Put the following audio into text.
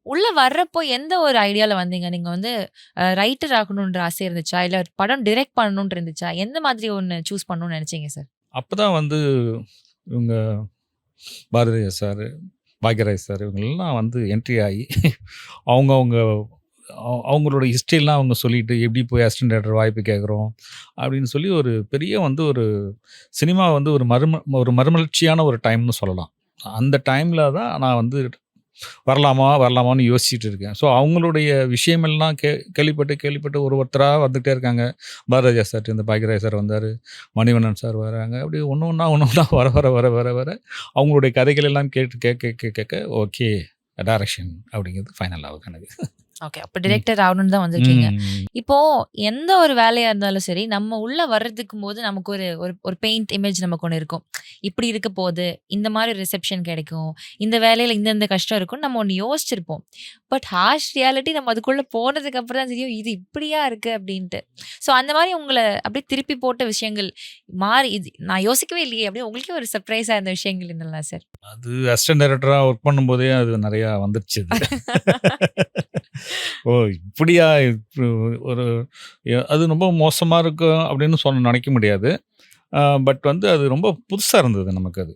உள்ள வர்றப்போ எந்த ஒரு ஐடியால வந்தீங்க? நீங்க வந்து ரைட்டர் ஆகணுன்ற ஆசை இருந்துச்சா? இல்ல படம் டைரக்ட் பண்ணணும்னு இருந்துச்சா? எந்த மாதிரி ஒண்ணு சூஸ் பண்ணணும்னு நெனச்சீங்க சார்? அப்பதான் வந்து இவங்க பாரதிராஜா சார், பாக்யராஜ் சார் இவங்கெல்லாம் வந்து என்ட்ரி ஆகி அவங்க அவங்க அவங்களோட ஹிஸ்ட்ரியெல்லாம் அவங்க சொல்லிட்டு எப்படி போய் அசிஸ்டன்ட் டைரக்டர் வாய்ப்பு கேட்குறோம் அப்படின்னு சொல்லி ஒரு பெரிய வந்து ஒரு சினிமா வந்து ஒரு மறுமலர்ச்சியான ஒரு டைம்னு சொல்லலாம். அந்த டைமில் தான் நான் வந்து வரலாமான்னு யோசிச்சுட்டு இருக்கேன். ஸோ அவங்களுடைய விஷயமெல்லாம் கேள்விப்பட்டு ஒருத்தராக வந்துகிட்டே இருக்காங்க. பாரதிராஜா சார், இந்த பாக்யராஜ் சார் வந்தார், மணிவண்ணன் சார் வராங்க. அப்படி ஒன்று ஒன்றா வர வர வர வர வர அவங்களுடைய கதைகள் எல்லாம் கேட்டு கேட்க கேட்க கேட்க ஓகே டைரக்ஷன் அப்படிங்கிறது ஃபைனல் ஆகுது எனக்கு. ஓகே. அப்ப டைரக்டர் ஆகணும்னு தான் வந்திருக்கீங்க. ம். இப்போ எந்த ஒரு வேலையா இருந்தாலும் சரி, நம்ம உள்ள வர்றதுக்கும்போது நமக்கு ஒரு ஒரு ஒரு பெயிண்ட் இமேஜ் நமக்கு ஒண்ணு இருக்கும். இப்படி இருக்க போது, இந்த மாரி ரிசப்ஷன் கிடைக்கும். இந்த வேலையில இந்த கஷ்டம் இருக்கும்னு நம்ம ஒண்ணு யோசிச்சிருப்போம். பட் ஹார்ஷ் ரியாலிட்டி நம்ம அதுக்குள்ள போனதுக்கு அப்புறம் தான் தெரியும், இது இப்படியா இருக்கு அப்படின்ட்டு. ஸோ அந்த மாரி உங்கள அப்படியே திருப்பி போட்ட விஷயங்கள் மாறி இது நான் யோசிக்கவே இல்லையே! அப்படியே உங்களுக்கே ஒரு சர்ப்ரைஸா இருந்த விஷயங்கள் என்னலாம் சார்? அது அசிஸ்டன்ட் டைரக்டரா ஒர்க் பண்ணும்போதே அது நெறையா வந்துருச்சு அது. ஓ! இப்படியா ஒரு அது ரொம்ப மோசமா இருக்கும் அப்படின்னு நெனைக்க முடியாது. பட் வந்து அது ரொம்ப புதுசா இருந்தது நமக்கு அது.